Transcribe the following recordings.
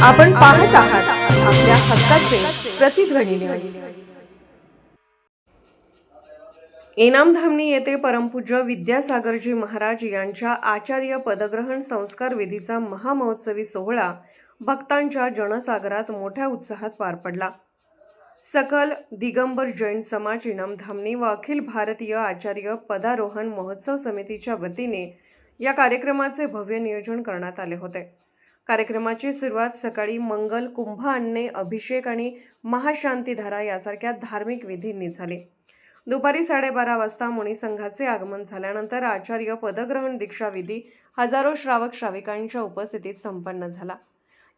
आपण पाहत आहात आपल्या हक्काचे प्रतिध्वनी न्यूज. इनामधामणी येथे परमपूज्य विद्यासागरजी महाराज यांच्या आचार्य पदग्रहण संस्कार विधीचा महामहोत्सवी सोहळा भक्तांच्या जनसागरात मोठ्या उत्साहात पार पडला. सकल दिगंबर जैन समाज इनामधामणी व अखिल भारतीय आचार्य पदारोहण महोत्सव समितीच्या वतीने या कार्यक्रमाचे भव्य नियोजन करण्यात आले होते. कार्यक्रमाची सुरुवात सकाळी मंगल, कुंभ आणणे, अभिषेक आणि महाशांतीधारा यासारख्या धार्मिक विधींनी झाली. दुपारी 12:30 वाजता मुनी संघाचे आगमन झाल्यानंतर आचार्य पदग्रहण दीक्षाविधी हजारो श्रावक श्राविकांच्या उपस्थितीत संपन्न झाला.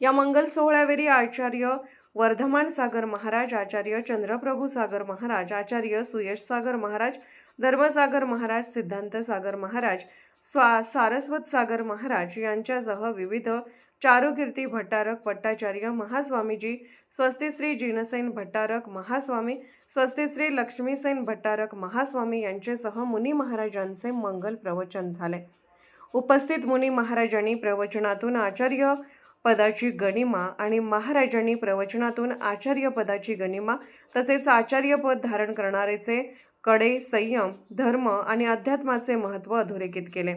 या मंगल सोहळ्यावेळी आचार्य वर्धमान सागर महाराज, आचार्य चंद्रप्रभू सागर महाराज, आचार्य सुयश सागर महाराज, धर्मसागर महाराज, सिद्धांत सागर महाराज, सारस्वत सागर महाराज यांच्यासह विविध चारुकीर्ती भट्टारक पट्टाचार्य महास्वामीजी, स्वस्तिश्री जिनसेन भट्टारक महास्वामी, स्वस्तिश्री लक्ष्मीसेन भट्टारक महास्वामी यांच्यासह मुनी महाराजांचे मंगल प्रवचन झाले. उपस्थित मुनी महाराजांनी प्रवचनातून आचार्य पदाची गणिमा आणि महाराजांनी प्रवचनातून आचार्य पदाची गणिमा तसेच आचार्य पद धारण करणारेचे कडे, संयम, धर्म आणि अध्यात्माचे महत्त्व अधोरेखित केले.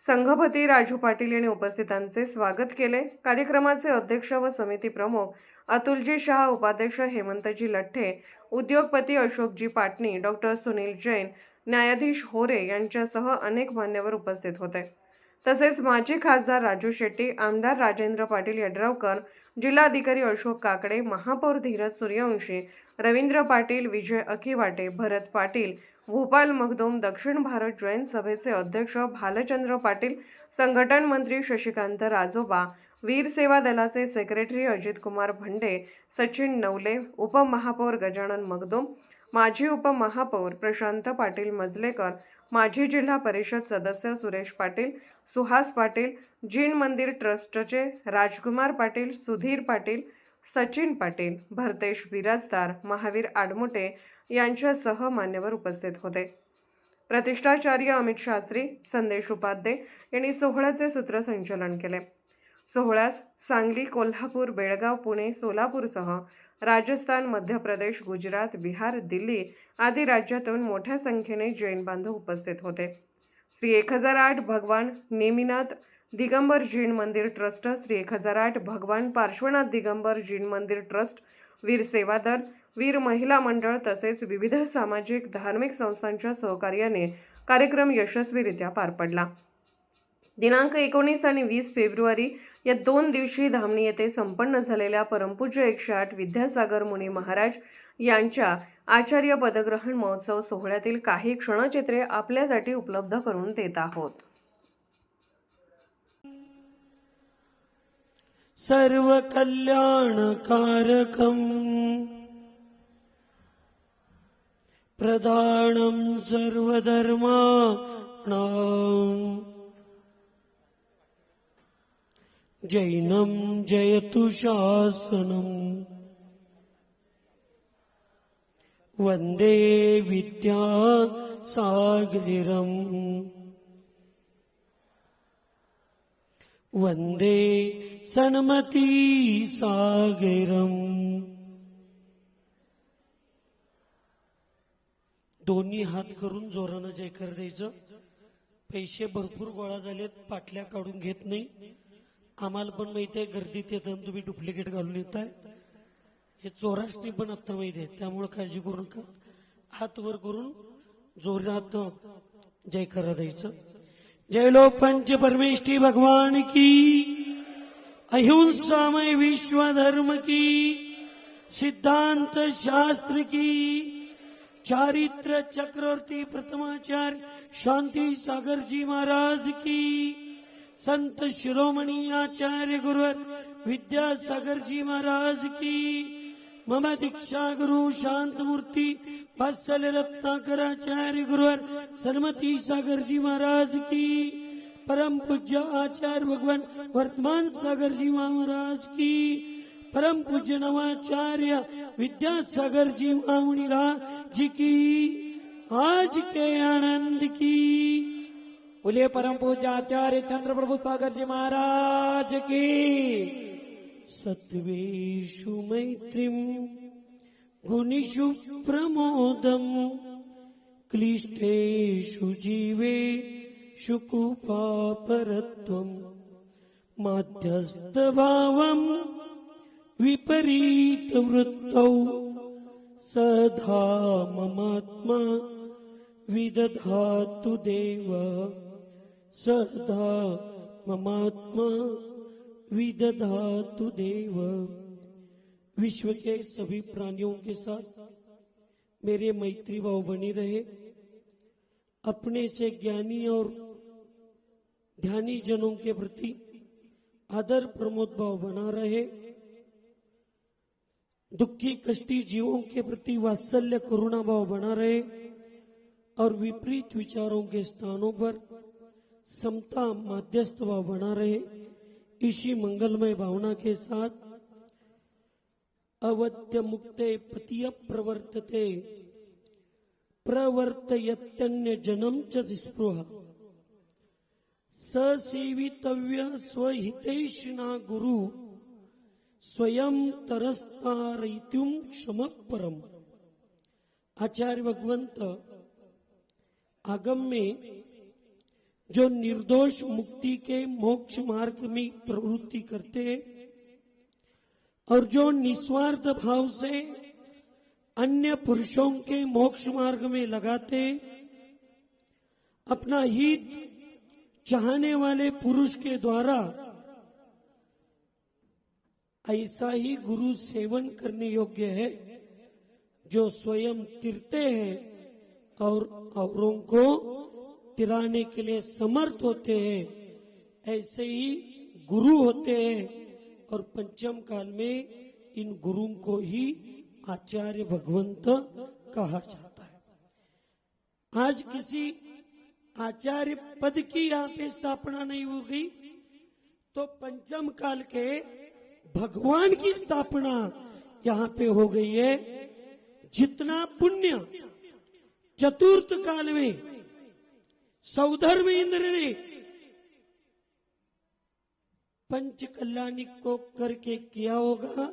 संघपती राजू पाटील यांनी उपस्थितांचे स्वागत केले. कार्यक्रमाचे अध्यक्ष व समिती प्रमुख अतुलजी शाह, उपाध्यक्ष हेमंतजी लठ्ठे, उद्योगपती अशोकजी पाटणी, डॉक्टर सुनील जैन, न्यायाधीश होरे यांच्यासह अनेक मान्यवर उपस्थित होते. तसेच माजी खासदार राजू शेट्टी, आमदार राजेंद्र पाटील यड्रावकर, जिल्हाधिकारी अशोक काकडे, महापौर धीरज सूर्यवंशी, रवींद्र पाटील, विजय अकिवाटे, भरत पाटील, भूपाल मखदूम, दक्षिण भारत जैन सभेचे अध्यक्ष भालचंद्र पाटील, संघटन मंत्री शशिकांत राजोबा, वीर सेवा दलाचे सेक्रेटरी अजित कुमार भंडे, सचिन नवले, उपमहापौर गजानन मखदूम, माजी उपमहापौर प्रशांत पाटील मजलेकर, माजी जिल्हा परिषद सदस्य सुरेश पाटील, सुहास पाटील, जीन मंदिर ट्रस्टचे राजकुमार पाटील, सुधीर पाटील, सचिन पाटील, भरतेश बिराजदार, महावीर आडमुटे यांच्यासह मान्यवर उपस्थित होते. प्रतिष्ठाचार्य अमित शास्त्री, संदेश उपाध्ये यांनी सोहळ्याचे सूत्रसंचालन केले. सोहळ्यास सांगली, कोल्हापूर, बेळगाव, पुणे, सोलापूरसह राजस्थान, मध्य प्रदेश, गुजरात, बिहार, दिल्ली आदी राज्यातून मोठ्या संख्येने जैन बांधव उपस्थित होते. श्री 1008 भगवान नेमिनाथ दिगंबर जैन मंदिर ट्रस्ट, श्री 1008 भगवान पार्श्वनाथ दिगंबर जैन मंदिर ट्रस्ट, वीर सेवा दल, वीर महिला मंडळ तसेच विविध सामाजिक धार्मिक संस्थांच्या सहकार्याने कार्यक्रम यशस्वीरित्या पार पडला. दिनांक 19 आणि 20 फेब्रुवारी या 2 दिवशी धामणी येथे संपन्न झालेल्या परमपूज्य 108 विद्यासागर मुनी महाराज यांच्या आचार्य पदग्रहण महोत्सव सोहळ्यातील काही क्षणचित्रे आपल्यासाठी उपलब्ध करून देत आहोत. सर्व कल्याणकारकं प्रदानं सर्वधर्माणां जैनं जयतु शासनम् वन्दे विद्यासागरम् वन्दे सन्मती सागरम्. दोन्ही हात करून जोरानं जयकार द्यायचं. पैसे भरपूर गोळा झालेत, पाटल्या काढून घेत नाही. आम्हाला पण माहिती आहे गर्दीत येताना तुम्ही डुप्लिकेट घालून येताय. हे चोरासनी पण आता माहिती आहे, त्यामुळे काळजी करू नका. हात वर करून जोरात जयकार द्यायचं. जय लोक पंच परमेष्ठी भगवान की, अहिंसामय विश्व धर्म की, सिद्धांत शास्त्र की, चारित्र चक्रवर्ती प्रथमाचार्य शांति सागर जी महाराज की, संत शिरोमणि आचार्य गुरुवर विद्यासागर जी महाराज की, मम दीक्षा गुरु शांत मूर्ति वत्सल रत्नाकर आचार्य गुरुवर सन्मती सागर जी महाराज की, परम पूज्य आचार्य भगवान वर्तमान सागर जी महाराज की, परम पूज्य नवाचार्य विद्यासागर जी महामुनिराज जी की, आज के आनंद की। बोलिए परम पूज्य आचार्य चंद्रप्रभु सागर जी महाराज की। सत्वेषु मैत्रीं गुणिषु प्रमोदं क्लिष्टेषु जीवेषु कुपापरत्वं माध्यस्थभावं विपरीतवृत्तौ सदा ममात्मा विदधातु देव सदा ममात्मा विदधातु देव। विश्व के सभी प्राणियों के साथ मेरे मैत्री भाव बनी रहे। अपने से ज्ञानी और ध्यानी जनों के प्रति आदर प्रमोद भाव बना रहे। दुखी कष्टी जीवों के प्रति वात्सल्य करुणा भाव बना रहे और विपरीत विचारों के स्थानों पर समता मध्यस्थ भाव बना रहे। इसी मंगलमय भावना के साथ अवत्य मुक्ते पतिय प्रवर्तते प्रवर्तयत्यन्य जन्म च स्पृहा ससेवितव्य स्वहितैषिणा गुरु स्वयं तरस्तारयितुं क्षमः परम। आचार्य भगवंत आगम में जो निर्दोष मुक्ति के मोक्ष मार्ग में प्रवृत्ति करते हैं और जो निस्वार्थ भाव से अन्य पुरुषों के मोक्ष मार्ग में लगाते, अपना हित चाहने वाले पुरुष के द्वारा ऐसा ही गुरु सेवन करने योग्य है जो स्वयं तिरते हैं और औरों को तिराने के लिए समर्थ होते हैं। ऐसे ही गुरु होते हैं और पंचम काल में इन गुरुओं को ही आचार्य भगवंत कहा जाता है। आज किसी आचार्य पद की यहाँ पे स्थापना नहीं होगी तो पंचम काल के भगवान की स्थापना यहाँ पे हो गई है। जितना पुण्य चतुर्थ काल में सौधर्म इंद्र ने पंच कल्याणिक को करके किया होगा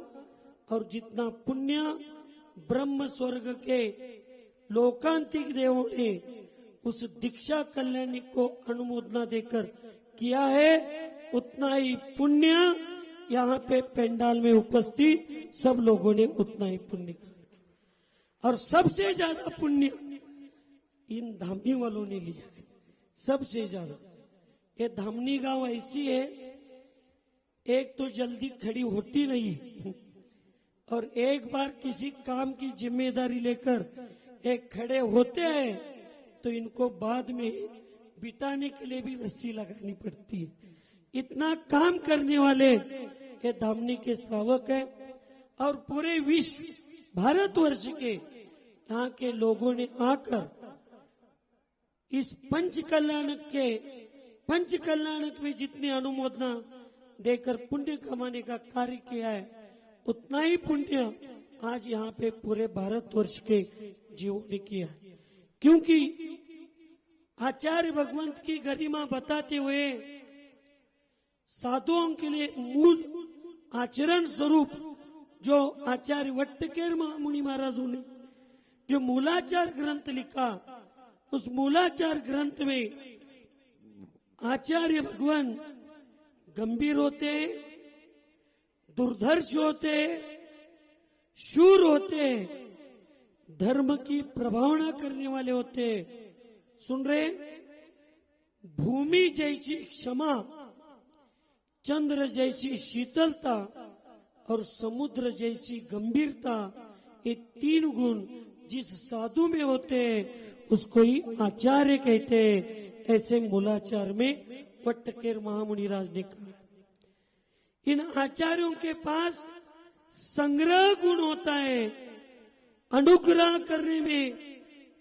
और जितना पुण्य ब्रह्म स्वर्ग के लोकांतिक देवों ने उस दीक्षा कल्याणिक को अनुमोदना देकर किया है, उतना ही पुण्य यहाँ पे पेंडाल में उपस्थित सब लोगों ने उतना ही पुण्य किया। और सबसे ज्यादा पुण्य इन धामनी वालों ने लिया है, सबसे ज्यादा। ये धामनी गांव ऐसी है, एक तो जल्दी खड़ी होती नहीं और एक बार किसी काम की जिम्मेदारी लेकर एक खड़े होते हैं तो इनको बाद में बिताने के लिए भी रस्सी लगानी पड़ती है। इतना काम करने वाले ये धामनी के श्रावक है और पूरे विश्व भारतवर्ष के यहाँ के लोगों ने आकर इस पंच कल्याणक में जितनी अनुमोदना देकर पुण्य कमाने का कार्य किया है, उतना ही पुण्य आज यहाँ पे पूरे भारतवर्ष के जीवों ने किया है। क्योंकि आचार्य भगवंत की गरिमा बताते हुए साधुओं के लिए मूल आचरण स्वरूप जो आचार्य वट्टकेर महामुनि महाराजों ने जो मूलाचार ग्रंथ लिखा, उस मूलाचार ग्रंथ में आचार्य भगवान गंभीर होते, दुर्धर्ष होते, शूर होते, धर्म की प्रभावना करने वाले होते। सुन रहे, भूमि जैसी क्षमा, चंद्र जैसी शीतलता और समुद्र जैसी गंभीरता, ये तीन गुण जिस साधु में होते हैं उसको ही आचार्य कहते हैं। ऐसे मूलाचार में वट्टकेर महामुनिराज ने कहा। इन आचार्यों के पास संग्रह गुण होता है, अनुग्रह करने में,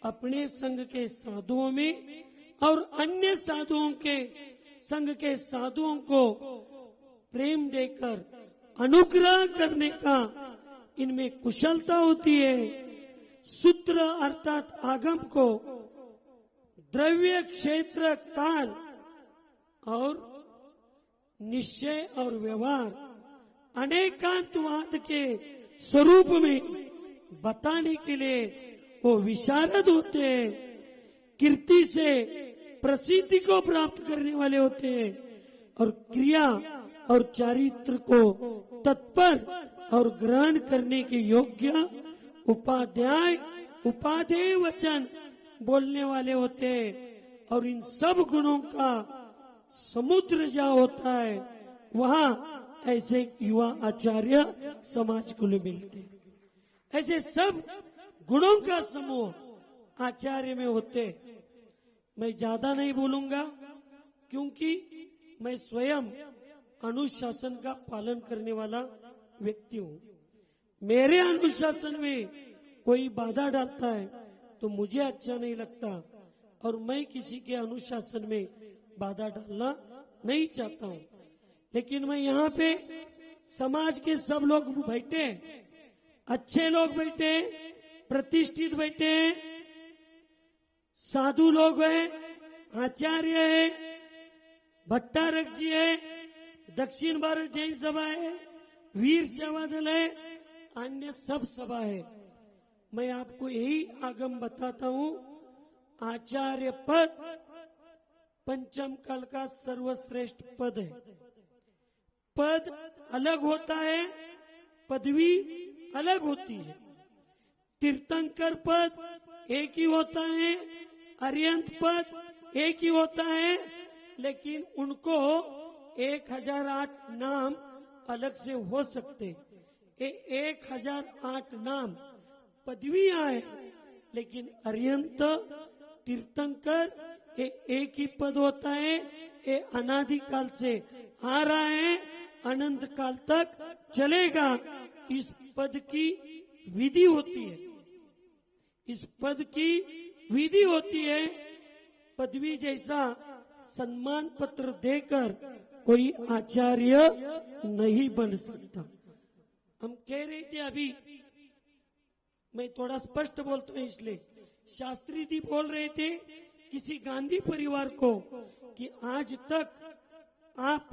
अपने संग के साधुओं में और अन्य साधुओं के संग के साधुओं को प्रेम देकर अनुग्रह करने का इनमें कुशलता होती है। सूत्र अर्थात आगम को द्रव्य, क्षेत्र, काल और निश्चय और व्यवहार अनेकांतवाद के स्वरूप में बताने के लिए वो विशारद होते हैं, कीर्ति से प्रसिद्धि को प्राप्त करने वाले होते हैं और क्रिया और चारित्र को तत्पर और ग्रहण करने के योग्य उपादेय वचन बोलने वाले होते हैं। और इन सब गुणों का समुद्र जहाँ होता है वहां ऐसे युवा आचार्य समाज को मिलते हैं। ऐसे सब गुणों का समूह आचार्य में होते। मैं ज्यादा नहीं बोलूंगा क्योंकि मैं स्वयं अनुशासन का पालन करने वाला व्यक्ति हूं। मेरे अनुशासन में कोई बाधा डालता है तो मुझे अच्छा नहीं लगता और मैं किसी के अनुशासन में बाधा डालना नहीं चाहता हूं। लेकिन मैं यहाँ पे समाज के सब लोग बैठे हैं, अच्छे लोग बैठे हैं, प्रतिष्ठित बैठे हैं, साधु लोग हैं, आचार्य है, भट्टारक जी है, दक्षिण भारत जैन सभा है, वीर सेवा दल है, अन्य सब सभा है। मैं आपको यही आगम बताता हूं, आचार्य पद पंचम काल का सर्वश्रेष्ठ पद है। पद अलग होता है, पदवी अलग होती है। तीर्थंकर पद एक ही होता है, अर्यंत पद एक ही होता है, लेकिन उनको 1008 नाम अलग से हो सकते। 1008 नाम पदवियां है, लेकिन अर्यंत तीर्थंकर ये एक ही पद होता है। ये अनादिकाल से आ रहा है, अनंत काल तक चलेगा। इस पद की विधि होती है, इस पद की विधि होती है। पदवी जैसा सम्मान पत्र देकर कोई आचार्य नहीं बन सकता। हम कह रहे थे अभी, मैं थोड़ा स्पष्ट बोलता हूं इसलिए, शास्त्री जी बोल रहे थे किसी गांधी परिवार को कि आज तक आप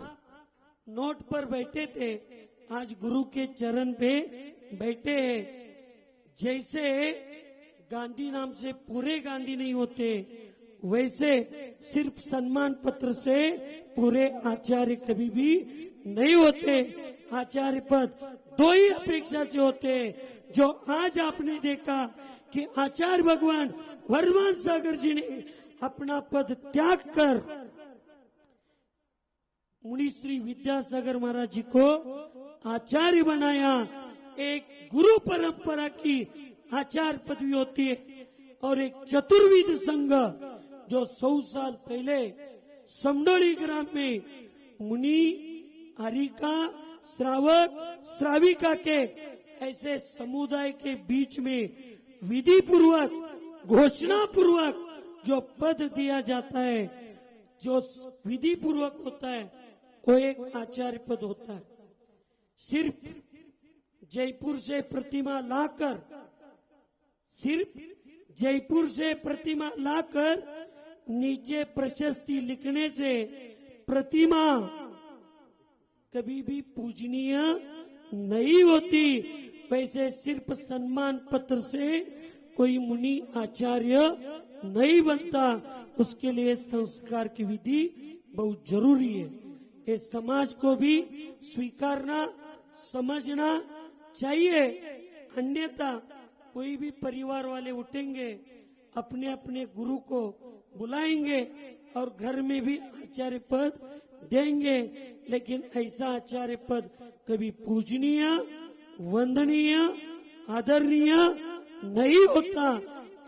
नोट पर बैठे थे, आज गुरु के चरण पे बैठे हैं। जैसे गांधी नाम से पूरे गांधी नहीं होते, वैसे सिर्फ सम्मान पत्र से पूरे आचार्य कभी भी नहीं होते। आचार्य पद दो ही अपेक्षा से होते हैं, जो आज आपने देखा कि आचार्य भगवान वर्धमान सागर जी ने अपना पद त्याग कर मुनि श्री विद्यासागर महाराज जी को आचार्य बनाया। एक गुरु परंपरा की आचार्य पदवी होती है और एक चतुर्विद संघ जो 100 साल पहले समडोली ग्राम में मुनि, हरिका, श्रावक, श्राविका के ऐसे समुदाय के बीच में विधि पूर्वक, घोषणा पूर्वक जो पद दिया जाता है, जो विधि पूर्वक होता है, वो एक आचार्य पद होता है। सिर्फ जयपुर से प्रतिमा लाकर, सिर्फ जयपुर से प्रतिमा लाकर नीचे प्रशस्ति लिखने से प्रतिमा कभी भी पूजनीय नहीं होती। वैसे सिर्फ सम्मान पत्र से कोई मुनि आचार्य नहीं बनता, उसके लिए संस्कार की विधि बहुत जरूरी है। ये समाज को भी स्वीकारना, समझना चाहिए। अन्यथा कोई भी परिवार वाले उठेंगे, अपने अपने गुरु को बुलाएंगे और घर में भी आचार्य पद देंगे, लेकिन ऐसा आचार्य पद कभी पूजनीय, वंदनीय, आदरणीय नहीं होता।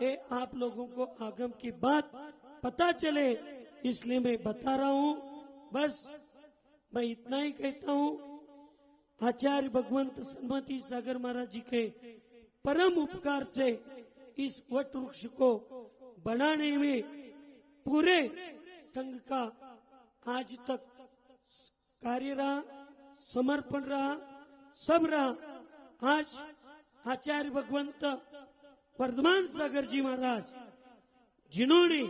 ये आप लोगों को आगम की बात पता चले, इसलिए मैं बता रहा हूं। बस मैं इतना ही कहता हूं, आचार्य भगवंत सन्मति सागर महाराज जी के परम उपकार से इस वट वृक्ष को बनाने में पूरे संघ का आज तक कार्य रहा, समर्पण रहा, सब रहा। आज आचार्य भगवंत वर्धमान सागर जी महाराज, जिन्होंने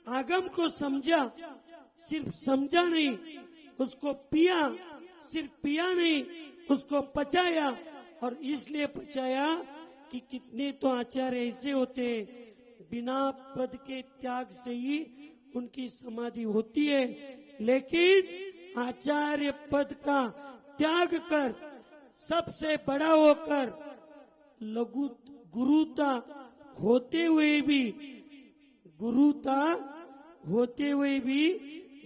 आगम को समझा, सिर्फ समझा नहीं, उसको पिया, सिर्फ पिया नहीं, उसको पचाया, और इसलिए पचाया कि कितने तो आचार्य ऐसे होते हैं, बिना पद के त्याग से ही उनकी समाधि होती है, लेकिन आचार्य पद का त्याग कर सबसे बड़ा होकर लघु गुरुता होते हुए भी, गुरुता होते हुए भी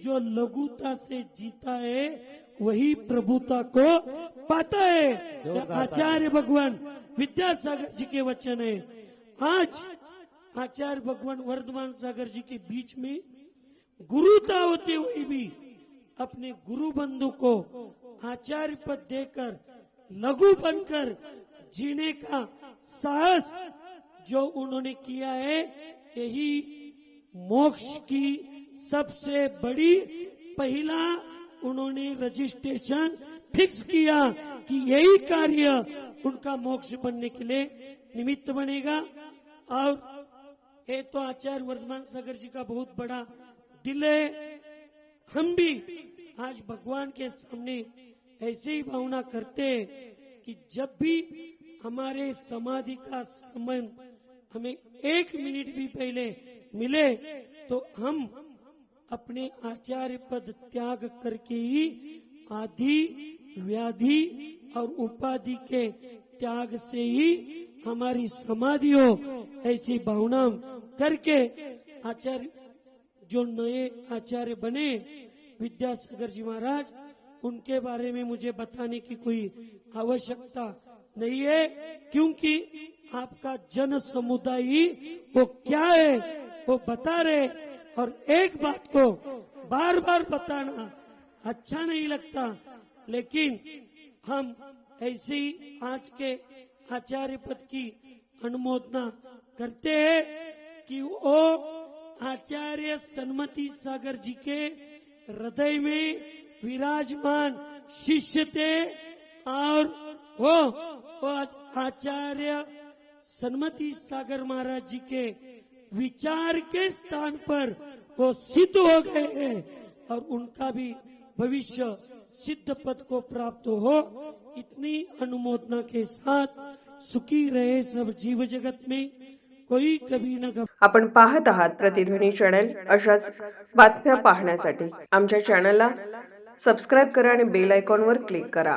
जो लघुता से जीता है वही प्रभुता को पाता है। यह आचार्य भगवान विद्यासागर जी के वचन है। आज आचार्य भगवान वर्धमान सागर जी के बीच में गुरुता होते हुए भी अपने गुरु बंधु को आचार्य पद देकर लघु बनकर जीने का साहस जो उन्होंने किया है, यही मोक्ष की सबसे बड़ी पहला उन्होंने रजिस्ट्रेशन फिक्स किया कि यही कार्य उनका मोक्ष बनने के लिए निमित्त बनेगा। और ये तो आचार्य वर्धमान सागर जी का बहुत बड़ा दिल है। हम भी आज भगवान के सामने ऐसे ही भावना करते हैं कि जब भी हमारे समाधि का समय हमें 1 मिनट भी पहले मिले तो हम अपने आचार्य पद त्याग करके ही आदि व्याधि और उपाधि के त्याग से ही हमारी समाधि हो, ऐसी भावना करके आचार्य जो नए आचार्य बने विद्यासागर जी महाराज, उनके बारे में मुझे बताने की कोई आवश्यकता नहीं है, क्योंकि आपका जन समुदाय ही वो क्या है वो बता रहे। और एक बात को बार बार बताना अच्छा नहीं लगता, लेकिन हम ऐसे ही आज के आचार्य पद की अनुमोदना करते हैं कि वो आचार्य सन्मति सागर जी के हृदय में विराजमान शिष्य थे, और वो आचार्य सन्मति सागर महाराज जी के विचार के स्थान पर वो सिद्ध हो गए हैं, और उनका भी भविष्य सिद्ध पद को प्राप्त हो, इतनी अनुमोदना के साथ सुखी रहे सब जीव जगत में, कोई कभी न कभी। आपण पाहत आहात प्रतिध्वनी चॅनल। अशाच बातम्या पाहण्यासाठी आमच्या चॅनलला सबस्क्राईब करा आणि बेल आयकॉनवर क्लिक करा।